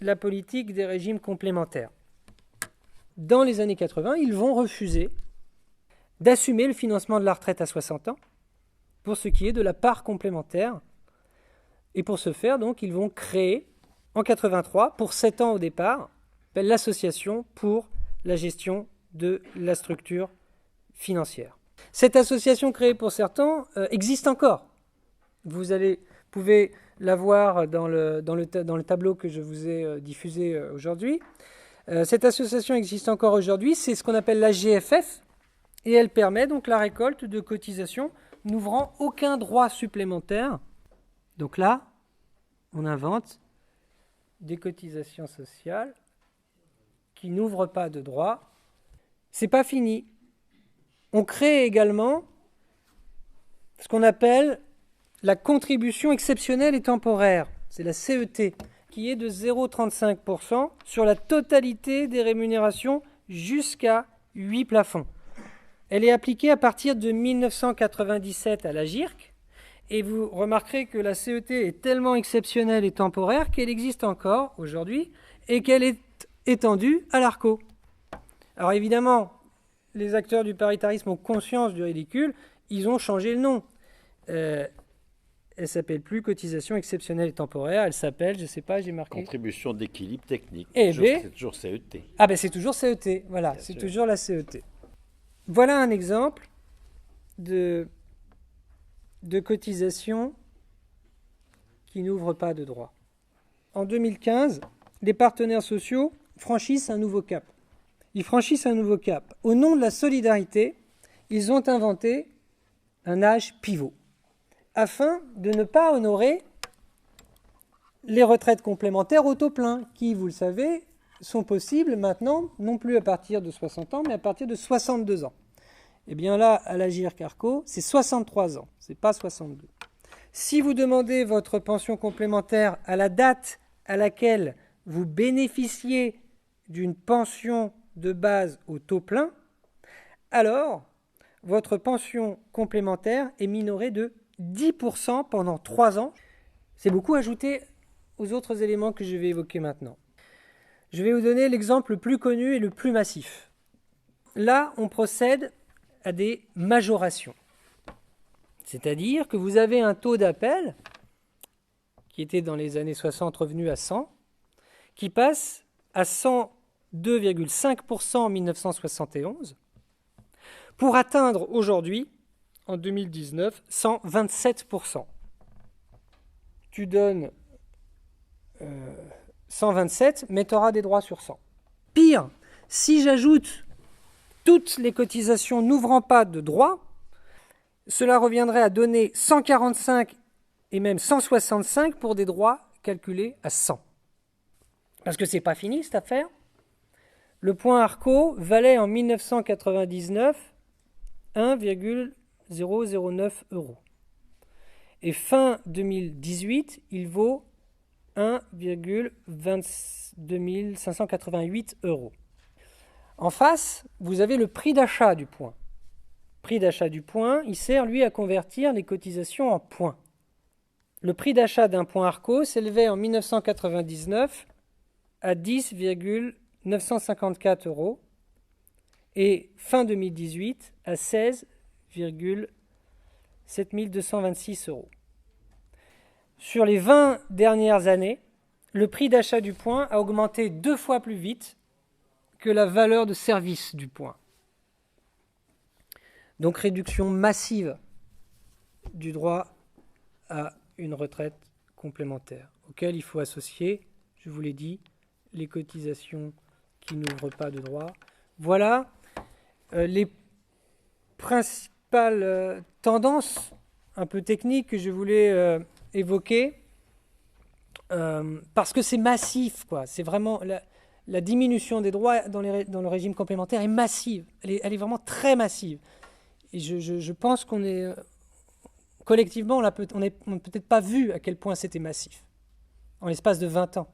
la politique des régimes complémentaires. Dans les années 80, ils vont refuser d'assumer le financement de la retraite à 60 ans pour ce qui est de la part complémentaire. Et pour ce faire, donc, ils vont créer, en 83, pour 7 ans au départ, l'association pour la gestion de la structure financière. Cette association créée pour 7 ans existe encore. Vous pouvez la voir dans le tableau que je vous ai diffusé aujourd'hui. Cette association existe encore aujourd'hui, c'est ce qu'on appelle la GFF, et elle permet donc la récolte de cotisations n'ouvrant aucun droit supplémentaire. Donc là, on invente des cotisations sociales qui n'ouvrent pas de droit. C'est pas fini. On crée également ce qu'on appelle la contribution exceptionnelle et temporaire, c'est la CET, qui est de 0,35% sur la totalité des rémunérations jusqu'à 8 plafonds. Elle est appliquée à partir de 1997 à la GIRC, et vous remarquerez que la CET est tellement exceptionnelle et temporaire qu'elle existe encore aujourd'hui et qu'elle est étendue à l'ARCO. Alors évidemment, les acteurs du paritarisme ont conscience du ridicule, ils ont changé le nom. Elle ne s'appelle plus cotisation exceptionnelle et temporaire, elle s'appelle, je ne sais pas, j'ai marqué... Contribution d'équilibre technique. C'est toujours CET. Ah ben c'est toujours CET, voilà, bien c'est sûr. Toujours la CET. Voilà un exemple de cotisation qui n'ouvre pas de droit. En 2015, les partenaires sociaux franchissent un nouveau cap. Ils franchissent un nouveau cap. Au nom de la solidarité, ils ont inventé un âge pivot, afin de ne pas honorer les retraites complémentaires au taux plein, qui, vous le savez, sont possibles maintenant, non plus à partir de 60 ans, mais à partir de 62 ans. Eh bien là, à la GIRC-ARCO, c'est 63 ans, c'est pas 62. Si vous demandez votre pension complémentaire à la date à laquelle vous bénéficiez d'une pension de base au taux plein, alors votre pension complémentaire est minorée de 10% pendant 3 ans. C'est beaucoup ajouté aux autres éléments que je vais évoquer maintenant. Je vais vous donner l'exemple le plus connu et le plus massif. Là, on procède à des majorations. C'est-à-dire que vous avez un taux d'appel qui était dans les années 60 revenu à 100, qui passe à 102,5% en 1971, pour atteindre aujourd'hui, en 2019, 127%. Tu donnes 127, mais tu auras des droits sur 100. Pire, si j'ajoute toutes les cotisations n'ouvrant pas de droits, cela reviendrait à donner 145 et même 165 pour des droits calculés à 100. Parce que c'est pas fini cette affaire. Le point ARCO valait en 1999 1,009 €. Et fin 2018, il vaut 1,22 588 €. En face, vous avez le prix d'achat du point. Le prix d'achat du point, il sert, lui, à convertir les cotisations en points. Le prix d'achat d'un point ARCO s'élevait en 1999 à 10,954 € et fin 2018 à 16,7226 €. Sur les 20 dernières années, le prix d'achat du point a augmenté 2 fois plus vite que la valeur de service du point. Donc réduction massive du droit à une retraite complémentaire, auquel il faut associer, je vous l'ai dit, les cotisations qui n'ouvrent pas de droit. Voilà les principales tendances un peu techniques que je voulais évoquer, parce que c'est massif, quoi. C'est vraiment la diminution des droits dans le régime complémentaire est massive. Elle est vraiment très massive. Et je pense qu'on est collectivement, on n'a peut-être pas vu à quel point c'était massif en l'espace de 20 ans.